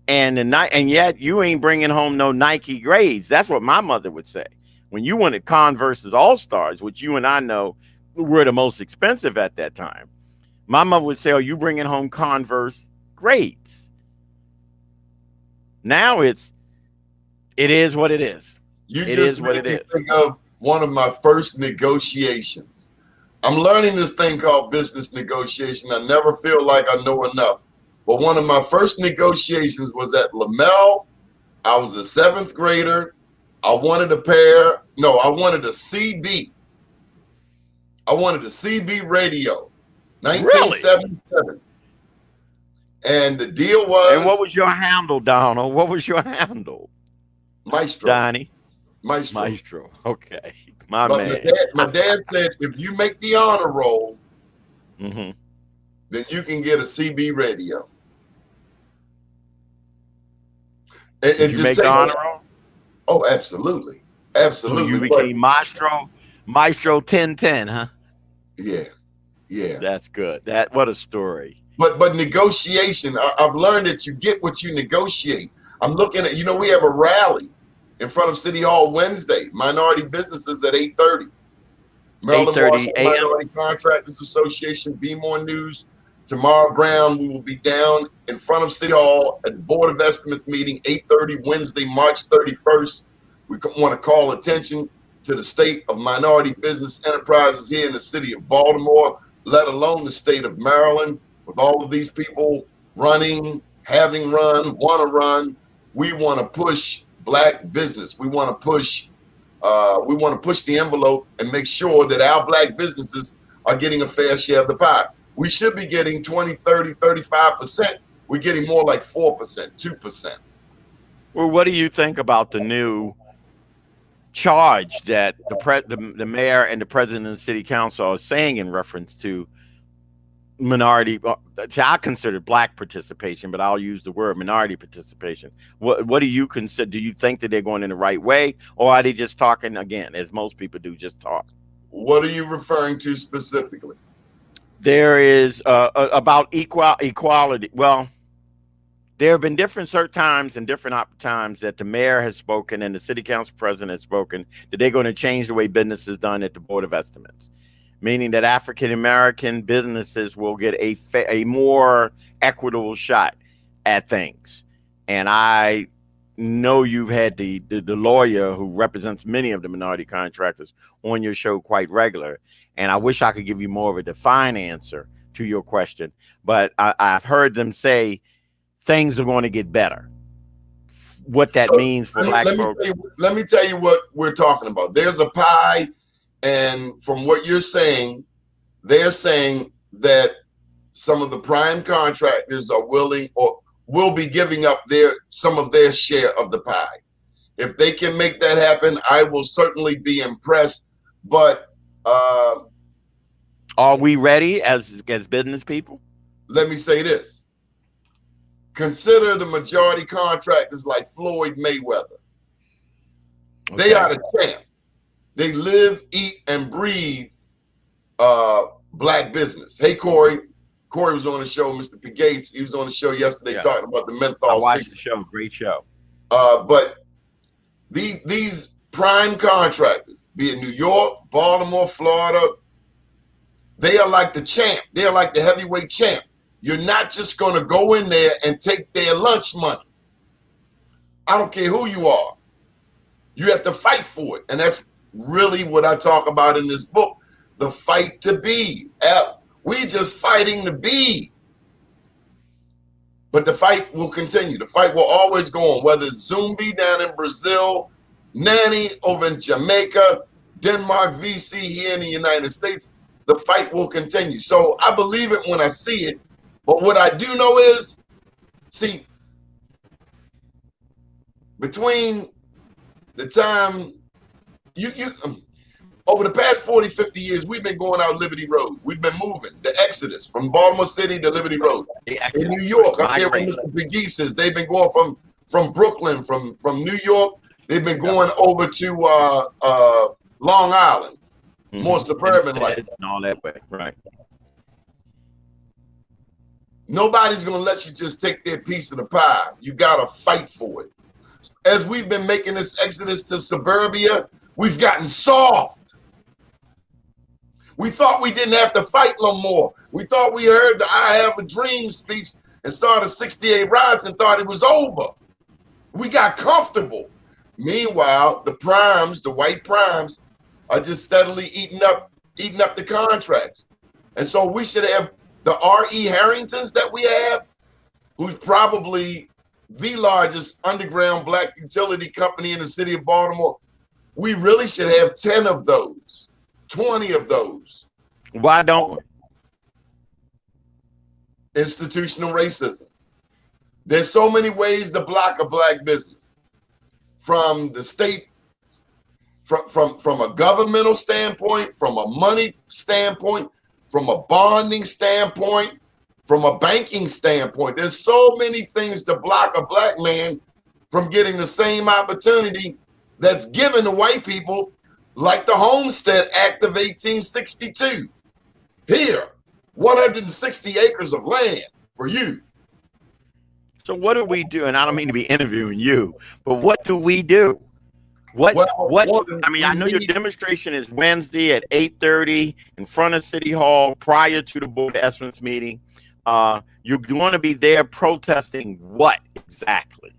and yet you ain't bringing home no Nike grades. That's what my mother would say. When you wanted Converse's All-Stars, which you and I know were the most expensive at that time. My mother would say, "Are you bringing home Converse grades?" Now it is what it is. You It just is what made it me is. think of one of my first negotiations. I'm learning this thing called business negotiation. I never feel like I know enough. But one of my first negotiations was at Lamel. I was a 7th grader. I wanted a CB. I wanted a CB radio, Really? 1977. And the deal And what was was your handle, Donald? What was your handle? Maestro. Donnie? Maestro. Maestro. Okay. My But man. my dad said, if you make the honor roll, Mm-hmm. then you can get a CB radio. It Did you just make the takes. honor roll? Oh, absolutely, So absolutely. you became Maestro 1010, huh? Yeah, yeah. That's good. What a story. But negotiation, I've learned that you get what you negotiate. I'm looking at, we have a rally in front of City Hall Wednesday, minority businesses at 8:30. Maryland 8:30 Marshall a.m. Minority Contractors Association, Be More News. Tomorrow, Brown, we will be down in front of City Hall at the Board of Estimates meeting, 8:30 Wednesday, March 31st. We want to call attention to the state of minority business enterprises here in the city of Baltimore, let alone the state of Maryland, with all of these people running, having run, want to run. We want to push Black business. We want to push the envelope and make sure that our Black businesses are getting a fair share of the pie. We should be getting 20, 30, 35%. We're getting more like 4%, 2%. Well, what do you think about the new charge that the mayor and the president of the city council are saying in reference to minority? I consider Black participation, but I'll use the word minority participation. What do you consider? Do you think that they're going in the right way, or are they just talking again, as most people do, just talk? What are you referring to specifically? There is about equality. Well, there have been different times and different times that the mayor has spoken and the city council president has spoken that they're going to change the way business is done at the Board of Estimates, meaning that African-American businesses will get a more equitable shot at things. And I know you've had the lawyer who represents many of the minority contractors on your show quite regular. And I wish I could give you more of a defined answer to your question. But I've heard them say things are going to get better. What that means for Black folks. Let me tell you what we're talking about. There's a pie. And from what you're saying, they're saying that some of the prime contractors are willing or will be giving up some of their share of the pie. If they can make that happen, I will certainly be impressed. But are we ready as business people? Let me say this. Consider the majority contractors like Floyd Mayweather. Okay. They are the champ. They live, eat, and breathe Black business. Hey, Corey. Corey was on the show. Mr. P. Gates, he was on the show yesterday talking about the menthol. I watched the show. Great show. But these prime contractors, be it New York, Baltimore, Florida, they are like the champ. They are like the heavyweight champ. You're not just going to go in there and take their lunch money. I don't care who you are. You have to fight for it. And that's really what I talk about in this book, the fight to be. We're just fighting to be. But the fight will continue. The fight will always go on, whether it's Zumbi down in Brazil, Nanny over in Jamaica, Denmark, VC here in the United States. The fight will continue. So I believe it when I see it. But what I do know is, see, between the time over the past 40, 50 years, we've been going out Liberty Road. We've been moving, the exodus from Baltimore City to Liberty Road. In New York, up there with Mr. Peggy says, they've been going from Brooklyn, from New York. They've been going over to Long Island, more suburban life. And all that way, right. Nobody's going to let you just take their piece of the pie. You got to fight for it. As we've been making this exodus to suburbia, we've gotten soft. We thought we didn't have to fight no more. We thought we heard the I Have a Dream speech and saw the 68 riots and thought it was over. We got comfortable. Meanwhile, the primes, the white primes, are just steadily eating up the contracts. And so we should have the R.E. Harringtons that we have, who's probably the largest underground black utility company in the city of Baltimore. We really should have 10 of those, 20 of those. Why don't we? Institutional racism. There's so many ways to block a black business. From the state, from a governmental standpoint, from a money standpoint, from a bonding standpoint, from a banking standpoint. There's so many things to block a black man from getting the same opportunity that's given to white people, like the Homestead Act of 1862. Here, 160 acres of land for you. So what do we do? And I don't mean to be interviewing you, but what do we do? What? I mean, I know your demonstration is Wednesday at 8:30 in front of City Hall prior to the Board of Estimates meeting. You're going to be there protesting what exactly?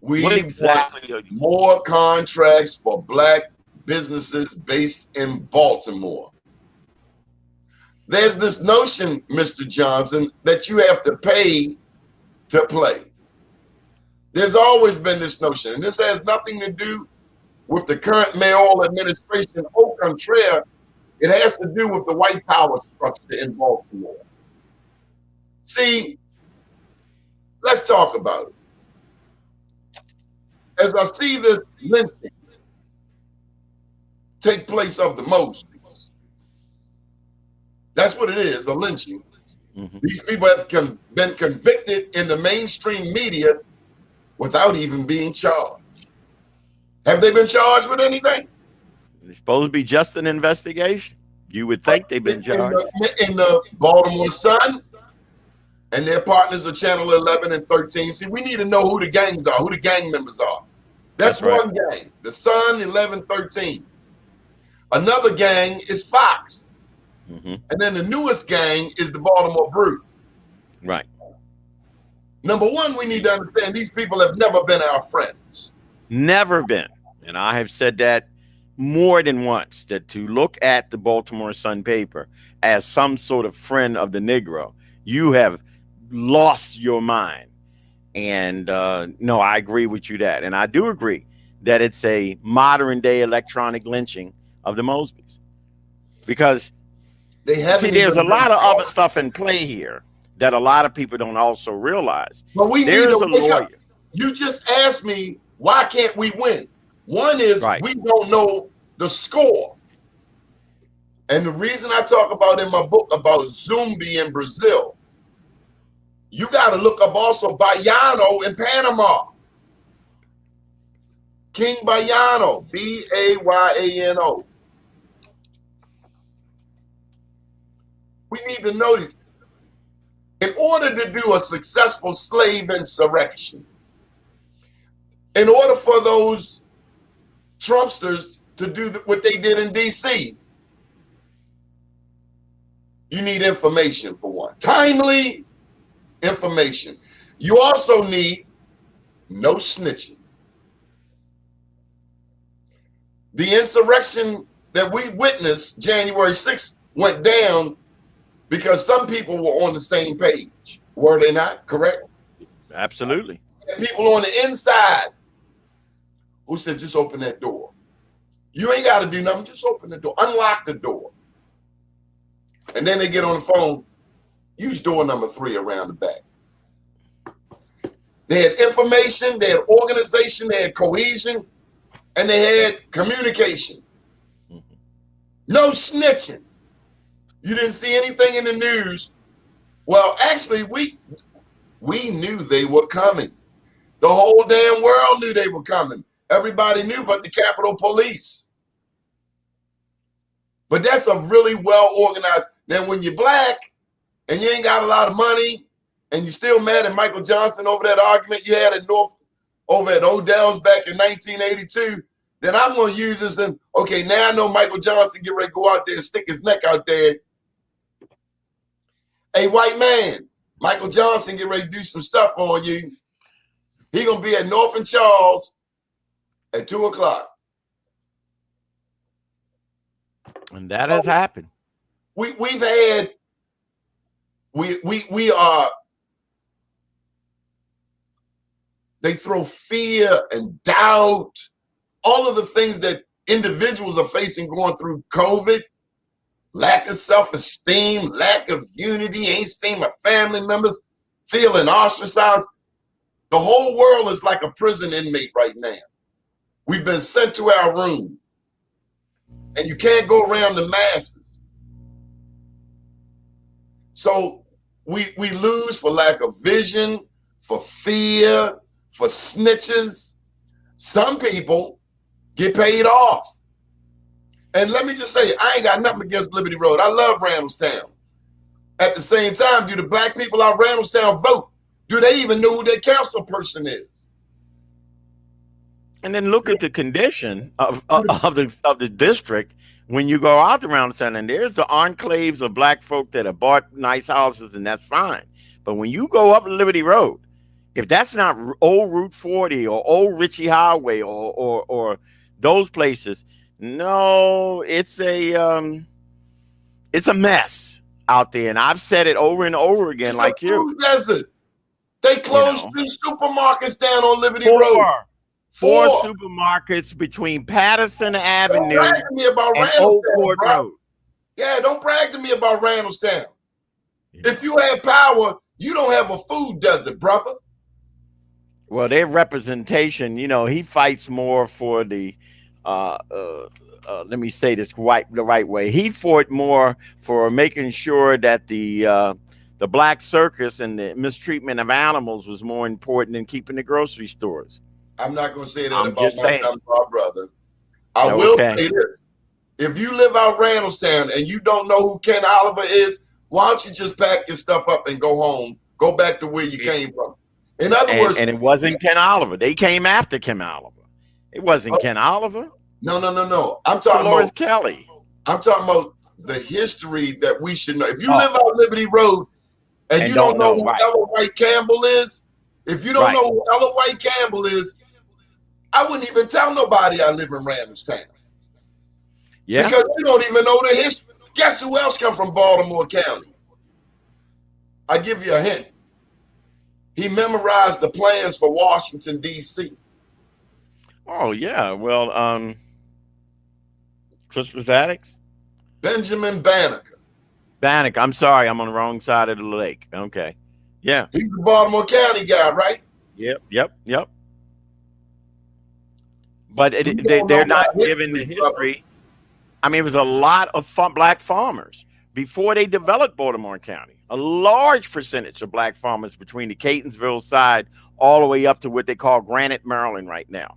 We want more contracts for black businesses based in Baltimore. There's this notion, Mr. Johnson, that you have to pay to play. There's always been this notion, and this has nothing to do with the current mayoral administration. Au contraire, it has to do with the white power structure in Baltimore. See, let's talk about it. As I see this lynching take place of the most, that's what it is, a lynching. Mm-hmm. These people have been convicted in the mainstream media without even being charged. Have they been charged with anything? It's supposed to be just an investigation. You would think they've been charged. In the Baltimore Sun and their partners of Channel 11 and 13. See, we need to know who the gangs are, who the gang members are. That's one gang, the Sun, 11, 13. Another gang is Fox. Mm-hmm. And then the newest gang is the Baltimore Brew. Right. Number one, we need to understand these people have never been our friends. Never been. And I have said that more than once, that to look at the Baltimore Sun paper as some sort of friend of the Negro, you have lost your mind. And no, I agree with you that. And I do agree that it's a modern day electronic lynching of the Mosbys. Because there's a lot of other stuff in play here that a lot of people don't also realize. But we need a lawyer. You just asked me, why can't we win? One is we don't know the score. And the reason I talk about in my book about Zumbi in Brazil, you got to look up also Bayano in Panama. King Bayano, Bayano. We need to know this. In order to do a successful slave insurrection, in order for those Trumpsters to do what they did in D.C., you need information for one. Timely information. You also need no snitching. The insurrection that we witnessed January 6th went down because some people were on the same page. Were they not? Correct? Absolutely. People on the inside who said, just open that door. You ain't got to do nothing. Just open the door. Unlock the door. And then they get on the phone. Use door number 3 around the back. They had information. They had organization. They had cohesion. And they had communication. No snitching. You didn't see anything in the news. Well, actually, we knew they were coming. The whole damn world knew they were coming. Everybody knew but the Capitol Police. But that's a really well organized. Now, when you're black and you ain't got a lot of money and you're still mad at Michael Johnson over that argument you had at over at Odell's back in 1982, then I'm going to use this. And okay, now I know Michael Johnson get ready to go out there and stick his neck out there. Hey, white man, Michael Johnson get ready to do some stuff on you. He going to be at North and Charles at 2 o'clock. And that has happened. We've had, we are, they throw fear and doubt, all of the things that individuals are facing going through COVID, lack of self-esteem, lack of unity, ain't seen my family members, feeling ostracized. The whole world is like a prison inmate right now. We've been sent to our room, and you can't go around the masses. So we lose for lack of vision, for fear, for snitches. Some people get paid off. And let me just say, I ain't got nothing against Liberty Road. I love Randallstown. At the same time, do the black people out of Randallstown vote? Do they even know who their council person is? And then look at the condition of the district when you go out around the center. And there's the enclaves of black folk that have bought nice houses, and that's fine. But when you go up Liberty Road, if that's not old Route 40 or old Ritchie Highway or those places, no, it's a mess out there. And I've said it over and over again, It's like a you. food desert. They closed 2 supermarkets down on Liberty Road. Four supermarkets between Patterson Avenue Don't brag to me about and Old Randallstown, Court bro. Road. Yeah, don't brag to me about Randallstown. If you have power, you don't have a food desert, brother. Well, their representation, he fights more for the, let me say this the right way. He fought more for making sure that the black circus and the mistreatment of animals was more important than keeping the grocery stores. I'm not going to say that I'm about just my saying. brother. I will say this. If you live out Randallstown and you don't know who Ken Oliver is, why don't you just pack your stuff up and go home? Go back to where you came from. In other words, and it wasn't Ken Oliver. They came after Ken Oliver. It wasn't Ken Oliver. No. I'm talking Dolores about Kelly. I'm talking about the history that we should know. If you live out Liberty Road and you don't know who Ella White Campbell is, if you don't know who Ella White Campbell is, I wouldn't even tell nobody I live in Randallstown. Yeah. Because you don't even know the history. Guess who else come from Baltimore County? I give you a hint. He memorized the plans for Washington, D.C. Oh, yeah. Well, Christopher Addicts? Benjamin Banneker. Bannock. I'm sorry. I'm on the wrong side of the lake. Okay. Yeah. He's the Baltimore County guy, right? Yep. But they're not given the history. I mean, it was a lot of black farmers before they developed Baltimore County. A large percentage of black farmers between the Catonsville side all the way up to what they call Granite, Maryland right now.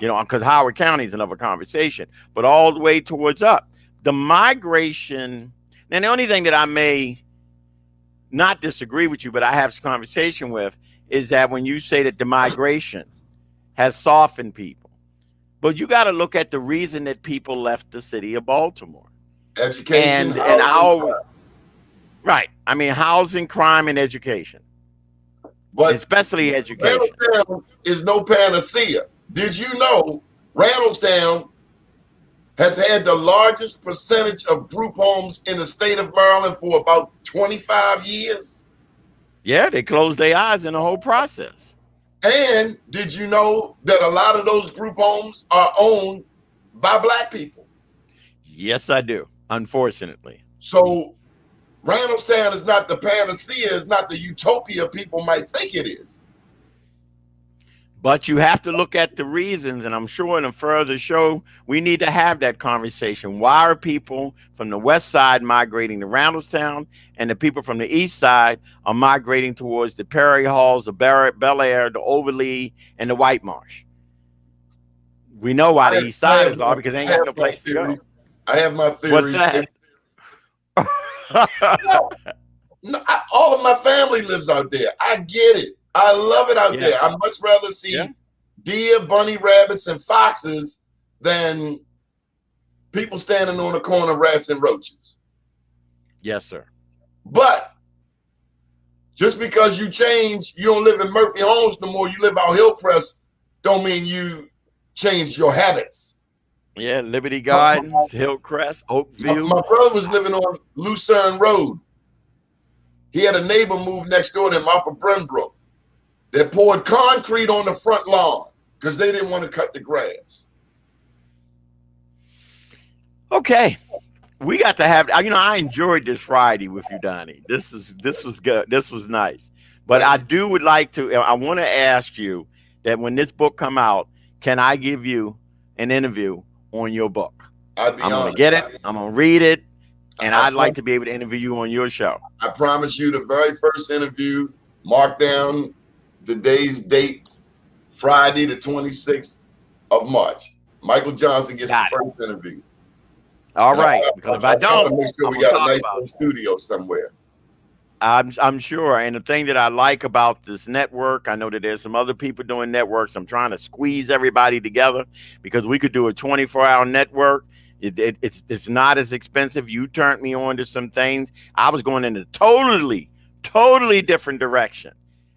Because Howard County is another conversation, but all the way towards up. The migration, and the only thing that I may not disagree with you, but I have some conversation with, is that when you say that the migration has softened people, but you got to look at the reason that people left the city of Baltimore. Education, right. I mean, housing, crime, and education. But especially education. Randallstown is no panacea. Did you know Randallstown has had the largest percentage of group homes in the state of Maryland for about 25 years? Yeah, they closed their eyes in the whole process. And did you know that a lot of those group homes are owned by black people? Yes, I do, unfortunately. So Randallstown is not the panacea, is not the utopia people might think it is. But you have to look at the reasons, and I'm sure in a further show, we need to have that conversation. Why are people from the west side migrating to Randallstown, and the people from the east side are migrating towards the Perry Halls, the Bel Air, the Overlea, and the White Marsh? We know why the east siders are, because they ain't got no place to go. I have my theories. What's that? No, all of my family lives out there. I get it. I love it out there. I'd much rather see deer, bunny, rabbits, and foxes than people standing on the corner, rats and roaches. Yes, sir. But just because you change, you don't live in Murphy Homes no more, you live out Hillcrest, don't mean you change your habits. Yeah, Liberty Gardens, Hillcrest, Oakview. My brother was living on Lucerne Road. He had a neighbor move next door to him off of Brembrook. They poured concrete on the front lawn because they didn't want to cut the grass. Okay. We got to have, you know, I enjoyed this Friday with you, Donnie. This was good. This was nice. But I would like to, I want to ask you that when this book come out, can I give you an interview on your book? I'd be I'm going honored. to get it. I'm going to read it. And I'd like to be able to interview you on your show. I promise you the very first interview, mark down today's date, Friday the 26th of March. Michael Johnson gets the first interview. All right, because if I don't, make sure we got a nice little studio somewhere. I'm sure. And the thing that I like about this network, I know that there's some other people doing networks. I'm trying to squeeze everybody together because we could do a 24-hour network. It's not as expensive. You turned me on to some things. I was going in a totally different direction.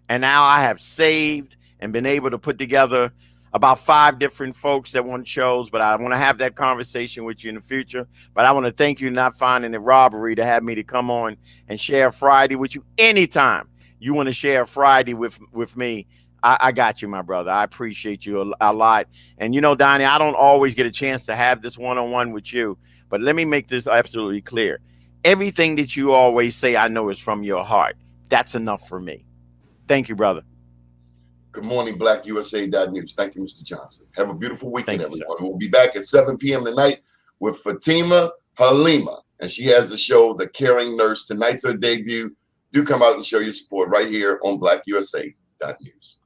And now I have saved and been able to put together about 5 different folks that want shows, but I want to have that conversation with you in the future. But I want to thank you not finding it robbery to have me to come on and share Friday with you anytime you want to share Friday with me. I got you, my brother. I appreciate you a lot. And, you know, Donnie, I don't always get a chance to have this one-on-one with you, but let me make this absolutely clear. Everything that you always say, I know is from your heart. That's enough for me. Thank you, brother. Good morning, BlackUSA.News. Thank you, Mr. Johnson. Have a beautiful weekend, everyone. We'll be back at 7 p.m. tonight with Fatima Halima, and she has the show, The Caring Nurse. Tonight's her debut. Do come out and show your support right here on BlackUSA.News.